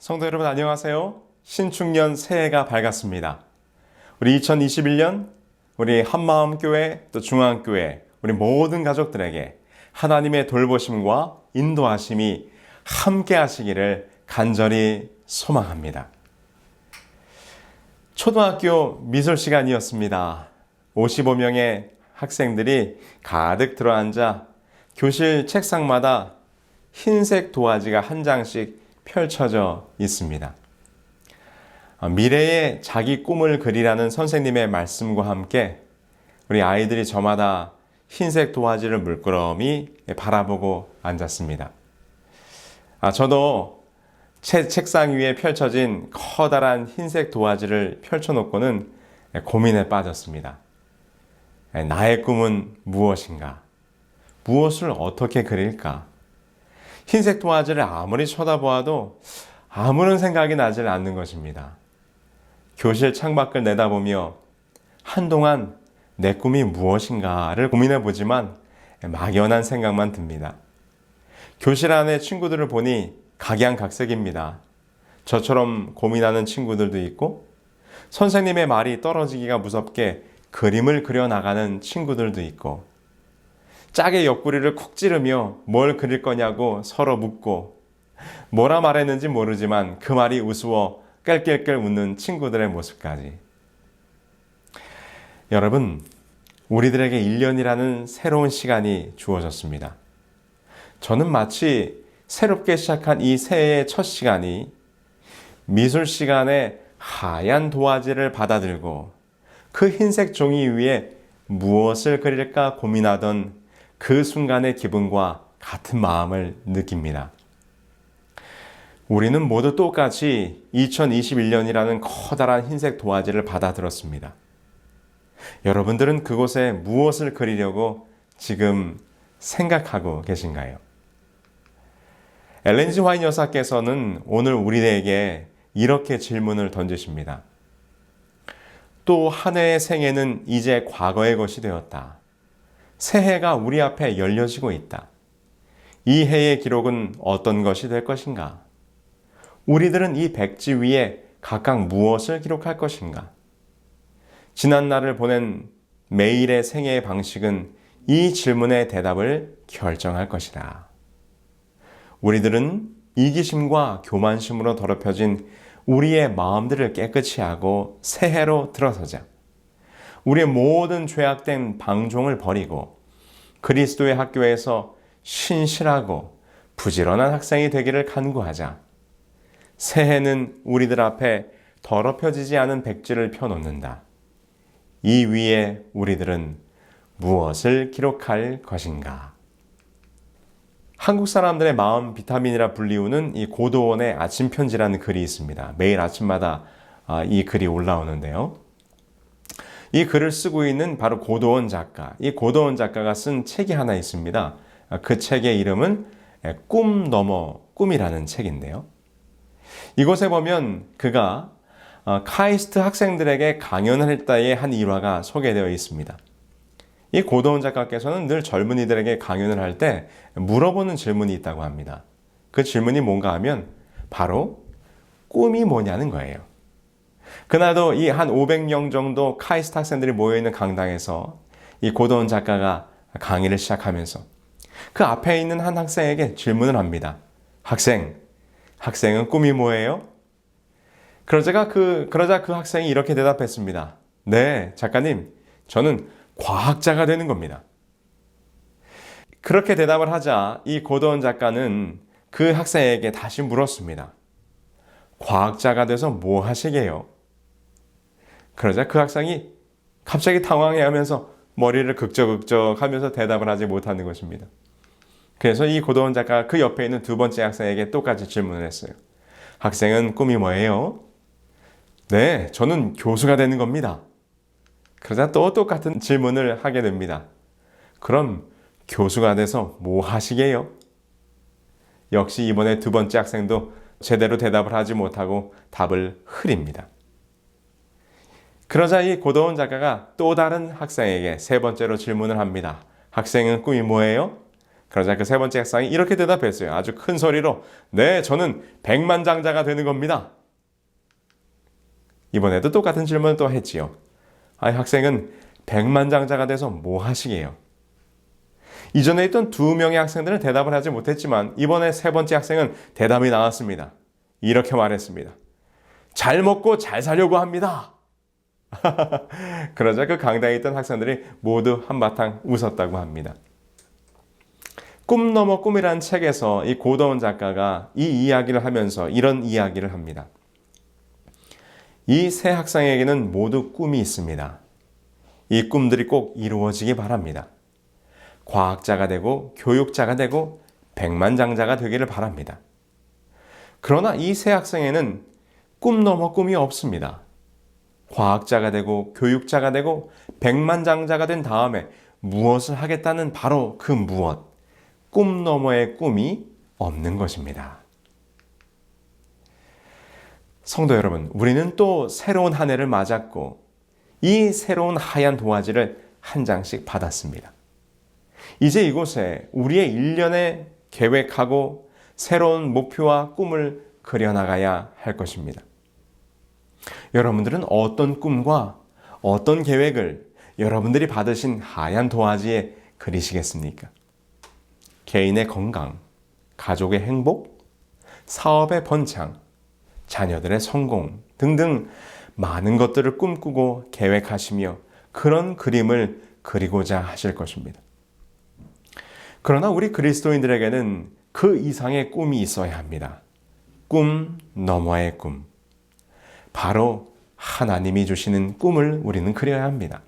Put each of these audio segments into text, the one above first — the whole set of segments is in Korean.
성도 여러분 안녕하세요. 신축년 새해가 밝았습니다. 우리 2021년 우리 한마음교회 또 중앙교회 우리 모든 가족들에게 하나님의 돌보심과 인도하심이 함께 하시기를 간절히 소망합니다. 초등학교 미술 시간이었습니다. 55명의 학생들이 가득 들어앉아 교실 책상마다 흰색 도화지가 한 장씩 펼쳐져 있습니다. 미래의 자기 꿈을 그리라는 선생님의 말씀과 함께 우리 아이들이 저마다 흰색 도화지를 물끄러미 바라보고 앉았습니다. 저도 책상 위에 펼쳐진 커다란 흰색 도화지를 펼쳐놓고는 고민에 빠졌습니다. 나의 꿈은 무엇인가? 무엇을 어떻게 그릴까? 흰색 도화지를 아무리 쳐다보아도 아무런 생각이 나질 않는 것입니다. 교실 창밖을 내다보며 한동안 내 꿈이 무엇인가를 고민해 보지만 막연한 생각만 듭니다. 교실 안에 친구들을 보니 각양각색입니다. 저처럼 고민하는 친구들도 있고 선생님의 말이 떨어지기가 무섭게 그림을 그려나가는 친구들도 있고 짝의 옆구리를 쿡 찌르며 뭘 그릴 거냐고 서로 묻고 뭐라 말했는지 모르지만 그 말이 우스워 깔깔깔 웃는 친구들의 모습까지. 여러분, 우리들에게 1년이라는 새로운 시간이 주어졌습니다. 저는 마치 새롭게 시작한 이 새해의 첫 시간이 미술 시간에 하얀 도화지를 받아들고 그 흰색 종이 위에 무엇을 그릴까 고민하던 그 순간의 기분과 같은 마음을 느낍니다. 우리는 모두 똑같이 2021년이라는 커다란 흰색 도화지를 받아들었습니다. 여러분들은 그곳에 무엇을 그리려고 지금 생각하고 계신가요? 엘렌 G 화이트 여사께서는 오늘 우리에게 이렇게 질문을 던지십니다. 또 한 해의 생애는 이제 과거의 것이 되었다. 새해가 우리 앞에 열려지고 있다. 이 해의 기록은 어떤 것이 될 것인가? 우리들은 이 백지 위에 각각 무엇을 기록할 것인가? 지난 날을 보낸 매일의 생애의 방식은 이 질문의 대답을 결정할 것이다. 우리들은 이기심과 교만심으로 더럽혀진 우리의 마음들을 깨끗이 하고 새해로 들어서자. 우리의 모든 죄악된 방종을 버리고 그리스도의 학교에서 신실하고 부지런한 학생이 되기를 간구하자. 새해는 우리들 앞에 더럽혀지지 않은 백지를 펴놓는다. 이 위에 우리들은 무엇을 기록할 것인가? 한국 사람들의 마음 비타민이라 불리우는 이 고도원의 아침 편지라는 글이 있습니다. 매일 아침마다 이 글이 올라오는데요. 이 글을 쓰고 있는 바로 고도원 작가. 이 고도원 작가가 쓴 책이 하나 있습니다. 그 책의 이름은 꿈 넘어 꿈이라는 책인데요. 이곳에 보면 그가 카이스트 학생들에게 강연을 했다의 한 일화가 소개되어 있습니다. 이 고도원 작가께서는 늘 젊은이들에게 강연을 할 때 물어보는 질문이 있다고 합니다. 그 질문이 뭔가 하면 바로 꿈이 뭐냐는 거예요. 그날도 이 한 500명 정도 카이스트 학생들이 모여있는 강당에서 이 고도원 작가가 강의를 시작하면서 그 앞에 있는 한 학생에게 질문을 합니다. 학생은 꿈이 뭐예요? 그러자 그 학생이 이렇게 대답했습니다. 네, 작가님, 저는 과학자가 되는 겁니다. 그렇게 대답을 하자 이 고도원 작가는 그 학생에게 다시 물었습니다. 과학자가 돼서 뭐 하시게요? 그러자 그 학생이 갑자기 당황해하면서 머리를 극적극적 하면서 대답을 하지 못하는 것입니다. 그래서 이 고도원 작가가 그 옆에 있는 두 번째 학생에게 똑같이 질문을 했어요. 학생은 꿈이 뭐예요? 네, 저는 교수가 되는 겁니다. 그러자 또 똑같은 질문을 하게 됩니다. 그럼 교수가 돼서 뭐 하시게요? 역시 이번에 두 번째 학생도 제대로 대답을 하지 못하고 답을 흐립니다. 그러자 이 고도원 작가가 또 다른 학생에게 세 번째로 질문을 합니다. 학생은 꿈이 뭐예요? 그러자 그 세 번째 학생이 이렇게 대답했어요. 아주 큰 소리로. 네, 저는 백만장자가 되는 겁니다. 이번에도 똑같은 질문을 또 했지요. 학생은 백만장자가 돼서 뭐 하시게요? 이전에 있던 두 명의 학생들은 대답을 하지 못했지만 이번에 세 번째 학생은 대답이 나왔습니다. 이렇게 말했습니다. 잘 먹고 잘 살려고 합니다. 그러자 그 강당에 있던 학생들이 모두 한바탕 웃었다고 합니다. 꿈 넘어 꿈이라는 책에서 이 고더운 작가가 이 이야기를 하면서 이런 이야기를 합니다. 이 세 학생에게는 모두 꿈이 있습니다. 이 꿈들이 꼭 이루어지기 바랍니다. 과학자가 되고 교육자가 되고 백만장자가 되기를 바랍니다. 그러나 이 세 학생에는 꿈 넘어 꿈이 없습니다. 과학자가 되고 교육자가 되고 백만장자가 된 다음에 무엇을 하겠다는 바로 그 무엇, 꿈 너머의 꿈이 없는 것입니다. 성도 여러분, 우리는 또 새로운 한 해를 맞았고 이 새로운 하얀 도화지를 한 장씩 받았습니다. 이제 이곳에 우리의 1년의 계획하고 새로운 목표와 꿈을 그려나가야 할 것입니다. 여러분들은 어떤 꿈과 어떤 계획을 여러분들이 받으신 하얀 도화지에 그리시겠습니까? 개인의 건강, 가족의 행복, 사업의 번창, 자녀들의 성공 등등 많은 것들을 꿈꾸고 계획하시며 그런 그림을 그리고자 하실 것입니다. 그러나 우리 그리스도인들에게는 그 이상의 꿈이 있어야 합니다. 꿈 너머의 꿈. 바로 하나님이 주시는 꿈을 우리는 그려야 합니다.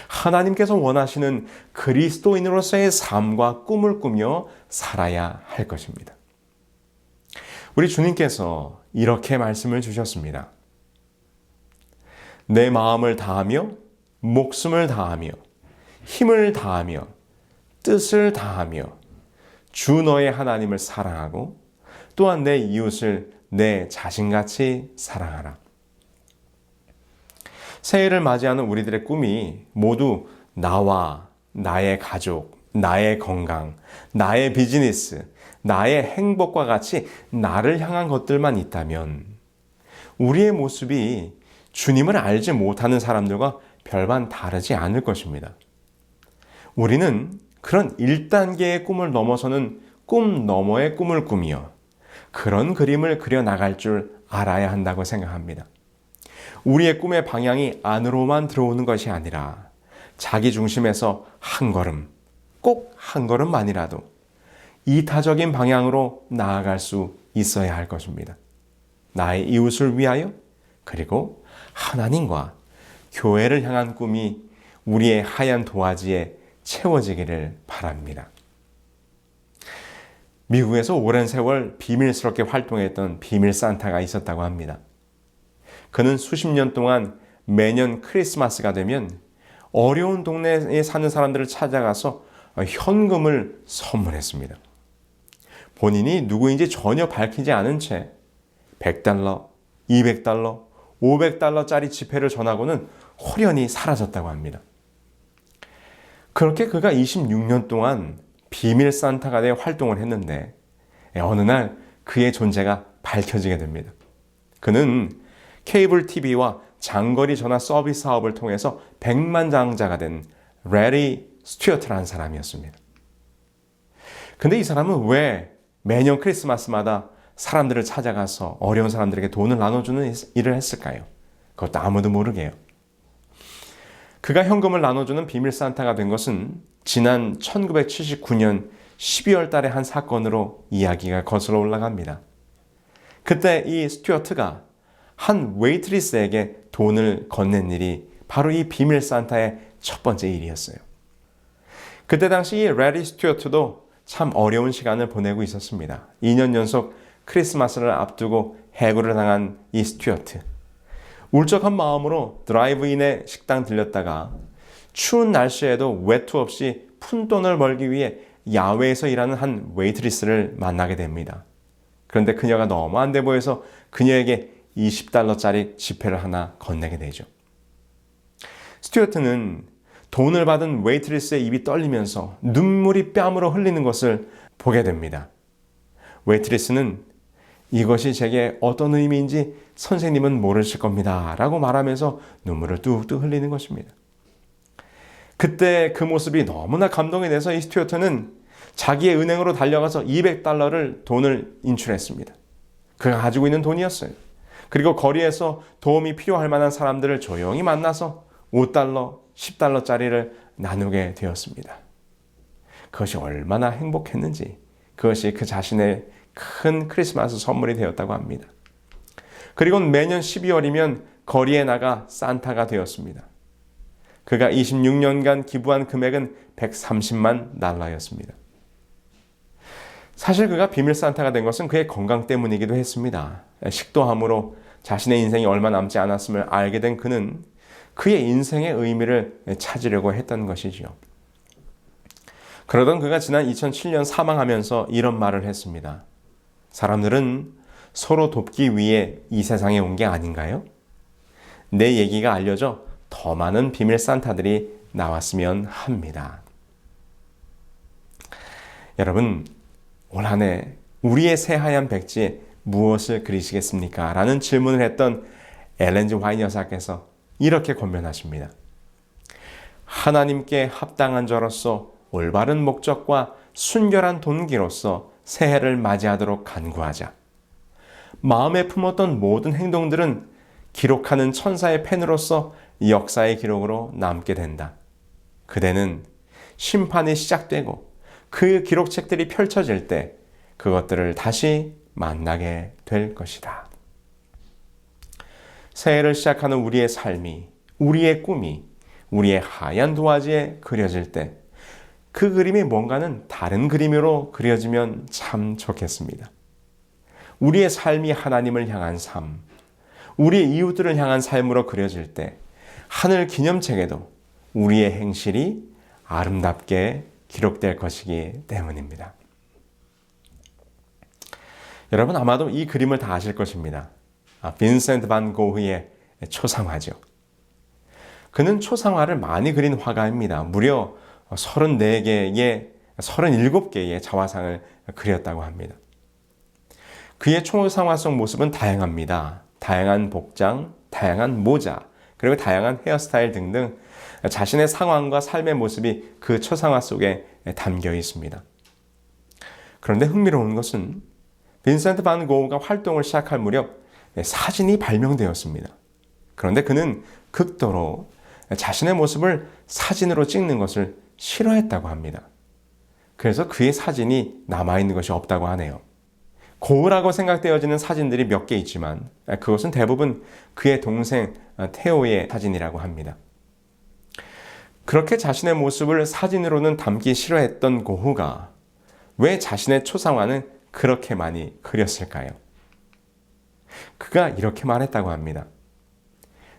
하나님께서 원하시는 그리스도인으로서의 삶과 꿈을 꾸며 살아야 할 것입니다. 우리 주님께서 이렇게 말씀을 주셨습니다. 내 마음을 다하며 목숨을 다하며 힘을 다하며 뜻을 다하며 주 너의 하나님을 사랑하고 또한 내 이웃을 내 자신같이 사랑하라. 새해를 맞이하는 우리들의 꿈이 모두 나와 나의 가족, 나의 건강, 나의 비즈니스, 나의 행복과 같이 나를 향한 것들만 있다면 우리의 모습이 주님을 알지 못하는 사람들과 별반 다르지 않을 것입니다. 우리는 그런 1단계의 꿈을 넘어서는 꿈 너머의 꿈을 꾸며 그런 그림을 그려나갈 줄 알아야 한다고 생각합니다. 우리의 꿈의 방향이 안으로만 들어오는 것이 아니라 자기 중심에서 한 걸음, 꼭 한 걸음만이라도 이타적인 방향으로 나아갈 수 있어야 할 것입니다. 나의 이웃을 위하여 그리고 하나님과 교회를 향한 꿈이 우리의 하얀 도화지에 채워지기를 바랍니다. 미국에서 오랜 세월 비밀스럽게 활동했던 비밀 산타가 있었다고 합니다. 그는 수십 년 동안 매년 크리스마스가 되면 어려운 동네에 사는 사람들을 찾아가서 현금을 선물했습니다. 본인이 누구인지 전혀 밝히지 않은 채 $100, $200, $500짜리 지폐를 전하고는 홀연히 사라졌다고 합니다. 그렇게 그가 26년 동안 비밀 산타가 되어 활동을 했는데 어느 날 그의 존재가 밝혀지게 됩니다. 그는 케이블 TV와 장거리 전화 서비스 사업을 통해서 백만장자가 된 레리 스튜어트라는 사람이었습니다. 근데 이 사람은 왜 매년 크리스마스마다 사람들을 찾아가서 어려운 사람들에게 돈을 나눠주는 일을 했을까요? 그것도 아무도 모르게요. 그가 현금을 나눠주는 비밀 산타가 된 것은 지난 1979년 12월 달에 한 사건으로 이야기가 거슬러 올라갑니다. 그때 이 스튜어트가 한 웨이트리스에게 돈을 건넨 일이 바로 이 비밀 산타의 첫 번째 일이었어요. 그때 당시 이 레리 스튜어트도 참 어려운 시간을 보내고 있었습니다. 2년 연속 크리스마스를 앞두고 해고를 당한 이 스튜어트. 울적한 마음으로 드라이브인에 식당 들렸다가 추운 날씨에도 외투 없이 푼돈을 벌기 위해 야외에서 일하는 한 웨이트리스를 만나게 됩니다. 그런데 그녀가 너무 안 돼 보여서 그녀에게 $20짜리 지폐를 하나 건네게 되죠. 스튜어트는 돈을 받은 웨이트리스의 입이 떨리면서 눈물이 뺨으로 흘리는 것을 보게 됩니다. 웨이트리스는 이것이 제게 어떤 의미인지 선생님은 모르실 겁니다 라고 말하면서 눈물을 뚝뚝 흘리는 것입니다. 그때 그 모습이 너무나 감동이 돼서 이 스튜어트는 자기의 은행으로 달려가서 $200를 돈을 인출했습니다. 그가 가지고 있는 돈이었어요. 그리고 거리에서 도움이 필요할 만한 사람들을 조용히 만나서 $5, $10짜리를 나누게 되었습니다. 그것이 얼마나 행복했는지, 그것이 그 자신의 큰 크리스마스 선물이 되었다고 합니다. 그리고 매년 12월이면 거리에 나가 산타가 되었습니다. 그가 26년간 기부한 금액은 $130만. 사실 그가 비밀 산타가 된 것은 그의 건강 때문이기도 했습니다. 식도암으로 자신의 인생이 얼마 남지 않았음을 알게 된 그는 그의 인생의 의미를 찾으려고 했던 것이지요. 그러던 그가 지난 2007년 사망하면서 이런 말을 했습니다. 사람들은 서로 돕기 위해 이 세상에 온 게 아닌가요? 내 얘기가 알려져 더 많은 비밀 산타들이 나왔으면 합니다. 여러분, 올 한 해 우리의 새하얀 백지에 무엇을 그리시겠습니까? 라는 질문을 했던 엘렌 G. 화이트 여사께서 이렇게 권면하십니다. 하나님께 합당한 자로서 올바른 목적과 순결한 동기로서 새해를 맞이하도록 간구하자. 마음에 품었던 모든 행동들은 기록하는 천사의 펜으로서 역사의 기록으로 남게 된다. 그대는 심판이 시작되고 그 기록책들이 펼쳐질 때 그것들을 다시 만나게 될 것이다. 새해를 시작하는 우리의 삶이, 우리의 꿈이 우리의 하얀 도화지에 그려질 때 그 그림이 뭔가는 다른 그림으로 그려지면 참 좋겠습니다. 우리의 삶이 하나님을 향한 삶, 우리의 이웃들을 향한 삶으로 그려질 때 하늘 기념책에도 우리의 행실이 아름답게 기록될 것이기 때문입니다. 여러분 아마도 이 그림을 다 아실 것입니다. 빈센트 반 고흐의 초상화죠. 그는 초상화를 많이 그린 화가입니다. 무려 37개의 자화상을 그렸다고 합니다. 그의 초상화 속 모습은 다양합니다. 다양한 복장, 다양한 모자, 그리고 다양한 헤어스타일 등등 자신의 상황과 삶의 모습이 그 초상화 속에 담겨 있습니다. 그런데 흥미로운 것은 빈센트 반 고흐가 활동을 시작할 무렵 사진이 발명되었습니다. 그런데 그는 극도로 자신의 모습을 사진으로 찍는 것을 싫어했다고 합니다. 그래서 그의 사진이 남아있는 것이 없다고 하네요. 고흐라고 생각되어지는 사진들이 몇 개 있지만 그것은 대부분 그의 동생 테오의 사진이라고 합니다. 그렇게 자신의 모습을 사진으로는 담기 싫어했던 고흐가 왜 자신의 초상화는 그렇게 많이 그렸을까요? 그가 이렇게 말했다고 합니다.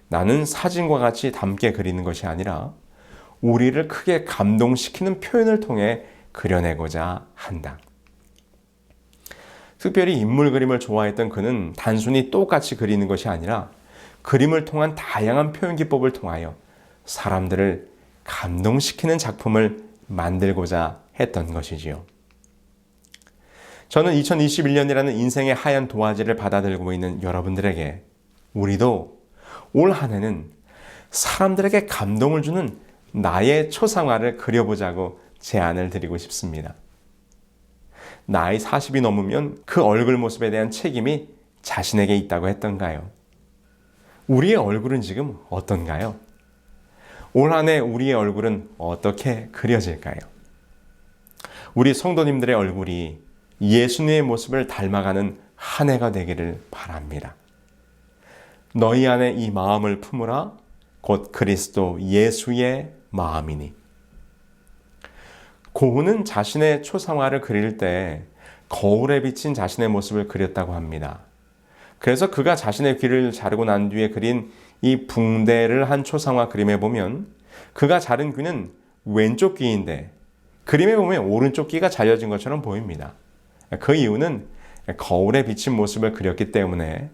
나는 사진과 같이 담게 그리는 것이 아니라 우리를 크게 감동시키는 표현을 통해 그려내고자 한다. 특별히 인물 그림을 좋아했던 그는 단순히 똑같이 그리는 것이 아니라 그림을 통한 다양한 표현 기법을 통하여 사람들을 감동시키는 작품을 만들고자 했던 것이지요. 저는 2021년이라는 인생의 하얀 도화지를 받아들고 있는 여러분들에게 우리도 올 한 해는 사람들에게 감동을 주는 나의 초상화를 그려보자고 제안을 드리고 싶습니다. 나이 40이 넘으면 그 얼굴 모습에 대한 책임이 자신에게 있다고 했던가요? 우리의 얼굴은 지금 어떤가요? 올 한 해 우리의 얼굴은 어떻게 그려질까요? 우리 성도님들의 얼굴이 예수님의 모습을 닮아가는 한 해가 되기를 바랍니다. 너희 안에 이 마음을 품으라 곧 그리스도 예수의 마음이니. 고흐는 자신의 초상화를 그릴 때 거울에 비친 자신의 모습을 그렸다고 합니다. 그래서 그가 자신의 귀를 자르고 난 뒤에 그린 이 붕대를 한 초상화 그림에 보면 그가 자른 귀는 왼쪽 귀인데 그림에 보면 오른쪽 귀가 잘려진 것처럼 보입니다. 그 이유는 거울에 비친 모습을 그렸기 때문에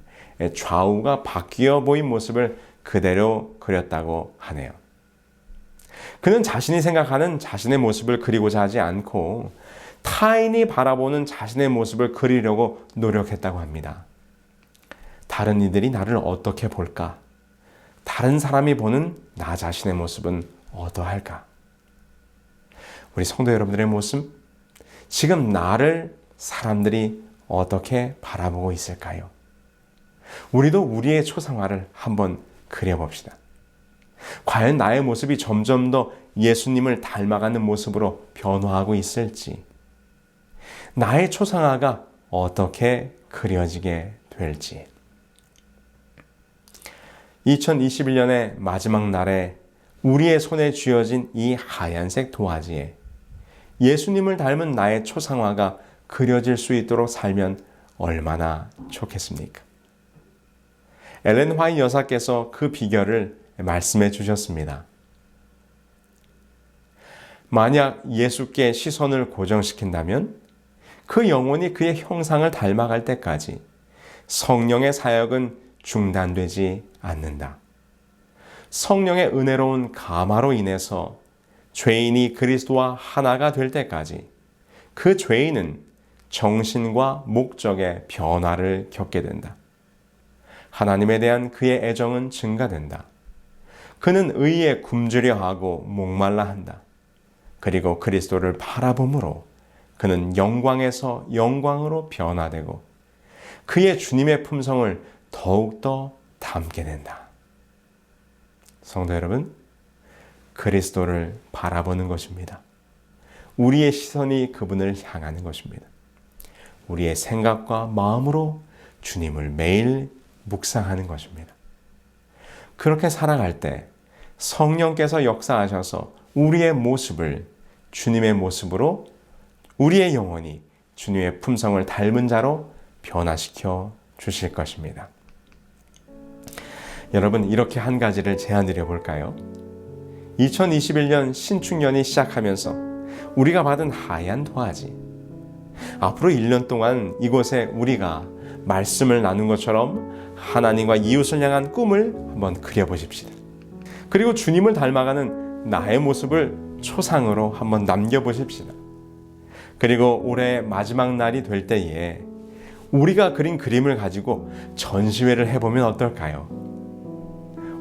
좌우가 바뀌어 보인 모습을 그대로 그렸다고 하네요. 그는 자신이 생각하는 자신의 모습을 그리고자 하지 않고 타인이 바라보는 자신의 모습을 그리려고 노력했다고 합니다. 다른 이들이 나를 어떻게 볼까? 다른 사람이 보는 나 자신의 모습은 어떠할까? 우리 성도 여러분들의 모습, 지금 나를 사람들이 어떻게 바라보고 있을까요? 우리도 우리의 초상화를 한번 그려봅시다. 과연 나의 모습이 점점 더 예수님을 닮아가는 모습으로 변화하고 있을지, 나의 초상화가 어떻게 그려지게 될지. 2021년의 마지막 날에 우리의 손에 쥐어진 이 하얀색 도화지에 예수님을 닮은 나의 초상화가 그려질 수 있도록 살면 얼마나 좋겠습니까? 엘렌 화이트 여사께서 그 비결을 말씀해 주셨습니다. 만약 예수께 시선을 고정시킨다면 그 영혼이 그의 형상을 닮아갈 때까지 성령의 사역은 중단되지 않는다. 성령의 은혜로운 감화로 인해서 죄인이 그리스도와 하나가 될 때까지 그 죄인은 정신과 목적의 변화를 겪게 된다. 하나님에 대한 그의 애정은 증가된다. 그는 의에 굶주려 하고 목말라 한다. 그리고 그리스도를 바라봄으로 그는 영광에서 영광으로 변화되고 그의 주님의 품성을 더욱더 담게 된다. 성도 여러분, 그리스도를 바라보는 것입니다. 우리의 시선이 그분을 향하는 것입니다. 우리의 생각과 마음으로 주님을 매일 묵상하는 것입니다. 그렇게 살아갈 때 성령께서 역사하셔서 우리의 모습을 주님의 모습으로, 우리의 영혼이 주님의 품성을 닮은 자로 변화시켜 주실 것입니다. 여러분, 이렇게 한 가지를 제안드려 볼까요? 2021년 신축년이 시작하면서 우리가 받은 하얀 도화지, 앞으로 1년 동안 이곳에 우리가 말씀을 나눈 것처럼 하나님과 이웃을 향한 꿈을 한번 그려보십시다. 그리고 주님을 닮아가는 나의 모습을 초상으로 한번 남겨보십시다. 그리고 올해 마지막 날이 될 때에 우리가 그린 그림을 가지고 전시회를 해보면 어떨까요?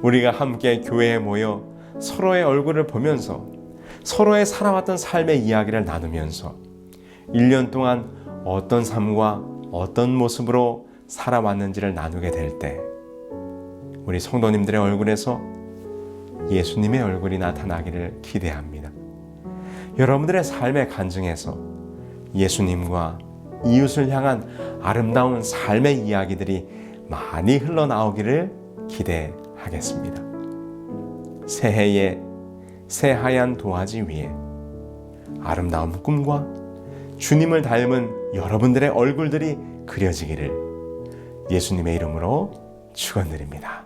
우리가 함께 교회에 모여 서로의 얼굴을 보면서 서로의 살아왔던 삶의 이야기를 나누면서 1년 동안 어떤 삶과 어떤 모습으로 살아왔는지를 나누게 될 때 우리 성도님들의 얼굴에서 예수님의 얼굴이 나타나기를 기대합니다. 여러분들의 삶의 간증에서 예수님과 이웃을 향한 아름다운 삶의 이야기들이 많이 흘러나오기를 기대하겠습니다. 새해에 새하얀 도화지 위에 아름다운 꿈과 주님을 닮은 여러분들의 얼굴들이 그려지기를 예수님의 이름으로 축원드립니다.